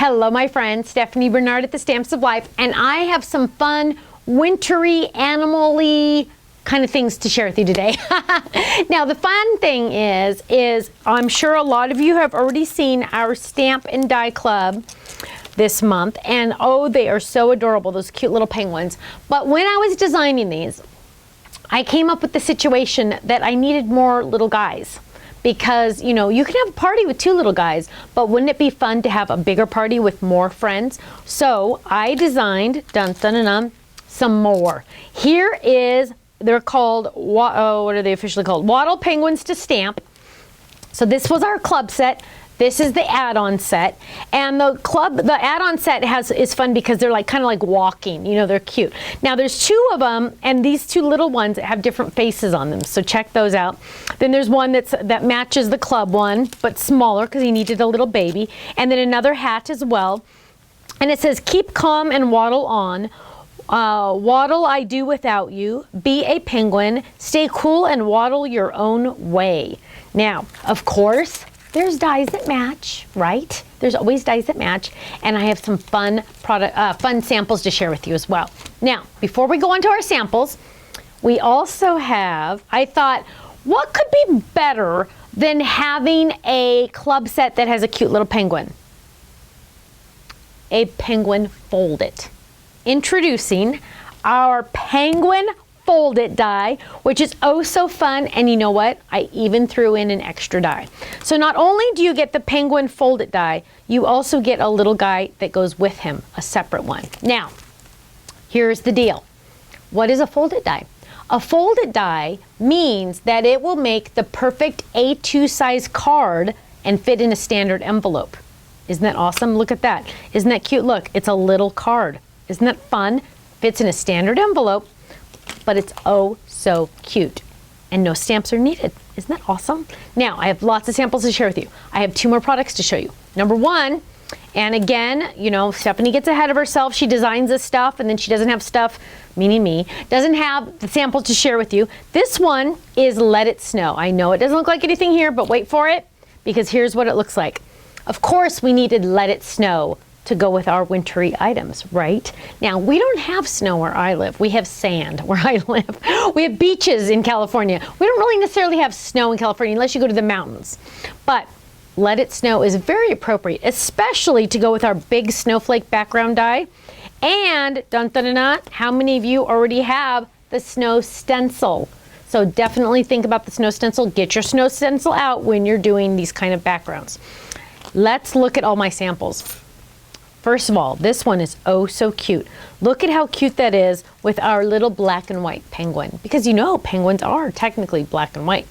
Hello, my friend, Stephanie Bernard at the Stamps of Life, and I have some fun, wintry, animal-y kind of things to share with you today. Now, the fun thing is I'm sure a lot of you have already seen our Stamp and Die Club this month, and oh, they are so adorable, those cute little penguins. But when I was designing these, I came up with the situation that I needed more little guys. Because, you know, you can have a party with 2 little guys, but wouldn't it be fun to have a bigger party with more friends? So I designed, some more. Here is, they're called, what are they officially called? Waddle Penguins to Stamp. So this was our club set. This is the add-on set, and the add-on set is fun because they're like kind of like walking, you know, they're cute. Now there's 2 of them, and these 2 little ones have different faces on them, so check those out. Then there's one that matches the club one, but smaller because he needed a little baby, and then another hat as well. And it says, "Keep calm and waddle on. Waddle I do without you. Be a penguin. Stay cool and waddle your own way." Now, of course, there's dies that match, right? There's always dies that match, and I have some fun samples to share with you as well. Now, before we go on to our samples, we also have, I thought, what could be better than having a club set that has a cute little penguin? A penguin fold it. Introducing our penguin fold it die, which is oh so fun, and you know what? I even threw in an extra die. So not only do you get the penguin fold it die, you also get a little guy that goes with him, a separate one. Now, here's the deal. What is a folded die? A folded die means that it will make the perfect A2 size card and fit in a standard envelope. Isn't that awesome? Look at that. Isn't that cute? Look, it's a little card. Isn't that fun? Fits in a standard envelope, but it's oh so cute, and no stamps are needed. Isn't that awesome? Now, I have lots of samples to share with you. I have 2 more products to show you. Number 1, and again, you know, Stephanie gets ahead of herself. She designs this stuff, and then she doesn't have stuff, meaning me, doesn't have the samples to share with you. This one is Let It Snow. I know it doesn't look like anything here, but wait for it, because here's what it looks like. Of course, we needed Let It Snow to go with our wintry items, right? Now, we don't have snow where I live. We have sand where I live. We have beaches in California. We don't really necessarily have snow in California unless you go to the mountains. But Let It Snow is very appropriate, especially to go with our big snowflake background die. And, how many of you already have the snow stencil? So definitely think about the snow stencil. Get your snow stencil out when you're doing these kind of backgrounds. Let's look at all my samples. First of all, this one is oh so cute. Look at how cute that is with our little black and white penguin, because you know penguins are technically black and white.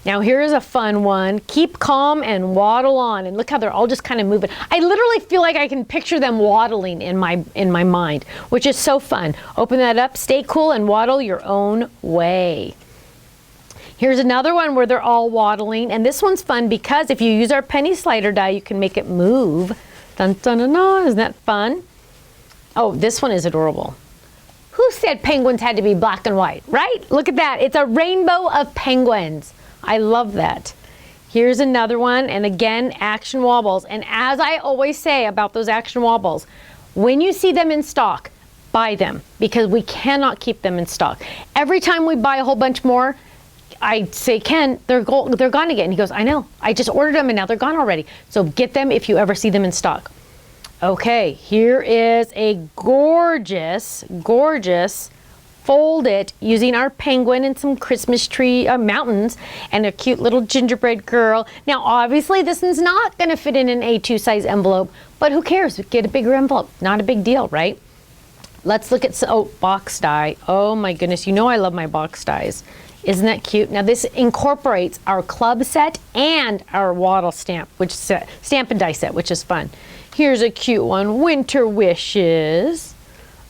Now here's a fun one. Keep calm and waddle on, and look how they're all just kind of moving. I literally feel like I can picture them waddling in my mind, which is so fun. Open that up, stay cool and waddle your own way. Here's another one where they're all waddling, and this one's fun because if you use our penny slider die, you can make it move. Isn't that fun? Oh, this one is adorable. Who said penguins had to be black and white, right? Look at that. It's a rainbow of penguins. I love that. Here's another one, and again, action wobbles. And as I always say about those action wobbles, when you see them in stock, buy them, because we cannot keep them in stock. Every time we buy a whole bunch more, I say, Ken, they're gone again. He goes, I know. I just ordered them and now they're gone already. So get them if you ever see them in stock. Okay, here is a gorgeous, gorgeous fold it using our penguin and some Christmas tree mountains and a cute little gingerbread girl. Now, obviously, this one's not going to fit in an A2 size envelope, but who cares? Get a bigger envelope. Not a big deal, right? Let's look at, box die. Oh my goodness, you know I love my box dies. Isn't that cute? Now this incorporates our club set and our waddle stamp and die set, which is fun. Here's a cute one, Winter Wishes.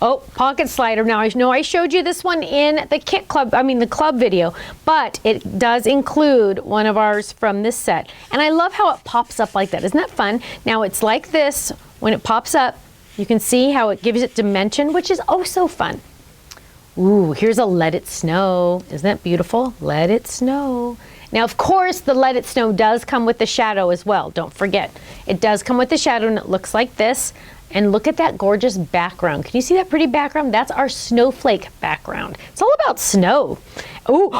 Oh, pocket slider. Now I know I showed you this one in the the club video, but it does include one of ours from this set. And I love how it pops up like that. Isn't that fun? Now it's like this. When it pops up, you can see how it gives it dimension, which is oh so fun. Ooh, here's a Let It Snow. Isn't that beautiful? Let it snow. Now, of course, the Let It Snow does come with the shadow as well. Don't forget. It does come with the shadow, and it looks like this. And look at that gorgeous background. Can you see that pretty background? That's our snowflake background. It's all about snow. Oh,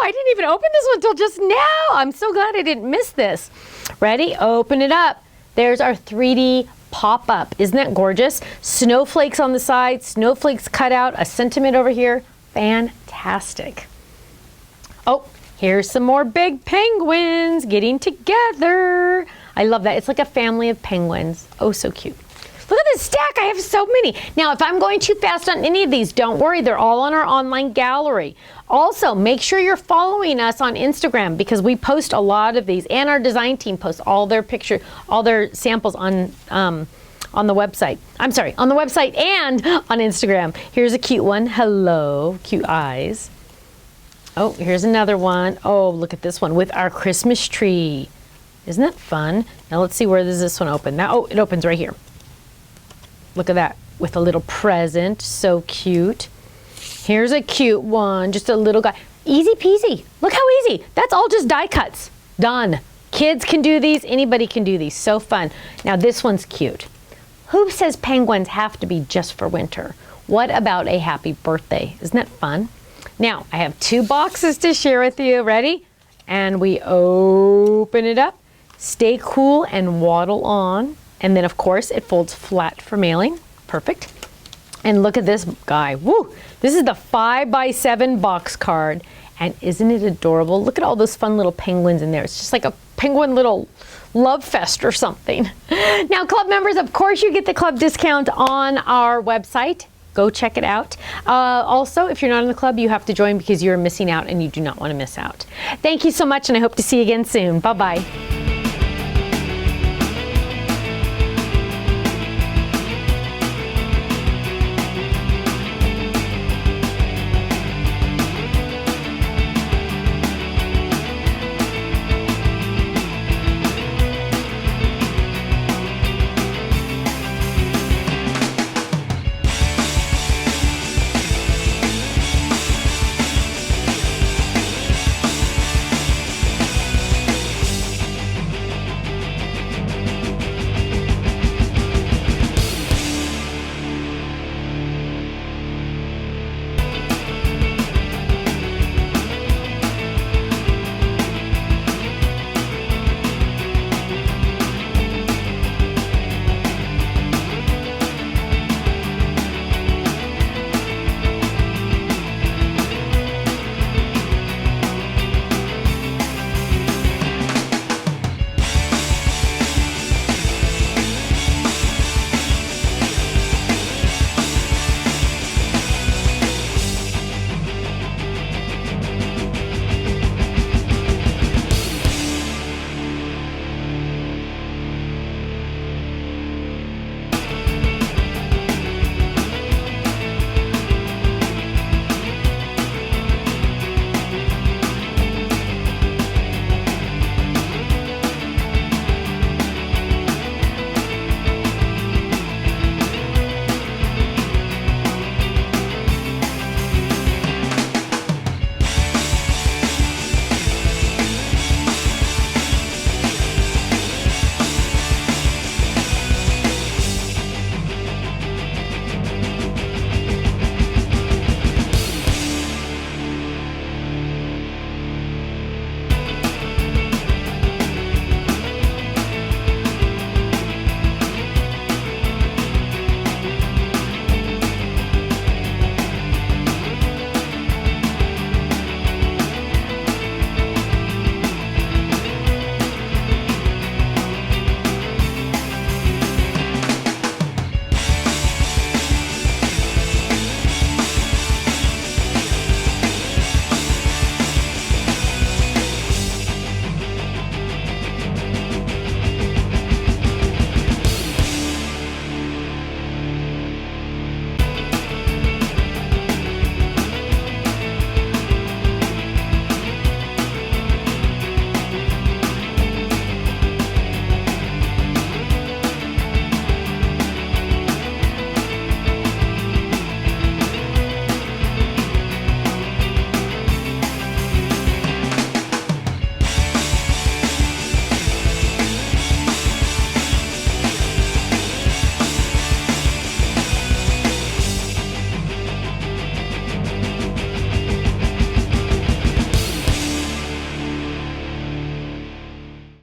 I didn't even open this one until just now. I'm so glad I didn't miss this. Ready? Open it up. There's our 3D pop-up. Isn't that gorgeous? Snowflakes on the side, snowflakes cut out, a sentiment over here. Fantastic. Oh, here's some more big penguins getting together. I love that. It's like a family of penguins. Oh, so cute. Look at this stack. I have so many. Now, if I'm going too fast on any of these, don't worry. They're all on our online gallery. Also, make sure you're following us on Instagram because we post a lot of these, and our design team posts all their all their samples on the website. I'm sorry, on the website and on Instagram. Here's a cute one. Hello, cute eyes. Oh, here's another one. Oh, look at this one with our Christmas tree. Isn't that fun? Now let's see, where does this one open? Now, oh, it opens right here. Look at that, with a little present. So cute. Here's a cute one, just a little guy. Easy peasy. Look how easy. That's all just die cuts. Done. Kids can do these. Anybody can do these. So fun. Now this one's cute. Who says penguins have to be just for winter? What about a happy birthday? Isn't that fun? Now, I have 2 boxes to share with you. Ready? And we open it up. Stay cool and waddle on. And then, of course, it folds flat for mailing. Perfect. And look at this guy. Woo! This is the 5x7 box card. And isn't it adorable? Look at all those fun little penguins in there. It's just like a penguin little love fest or something. Now, club members, of course, you get the club discount on our website. Go check it out. Also, if you're not in the club, you have to join because you're missing out and you do not want to miss out. Thank you so much, and I hope to see you again soon. Bye-bye.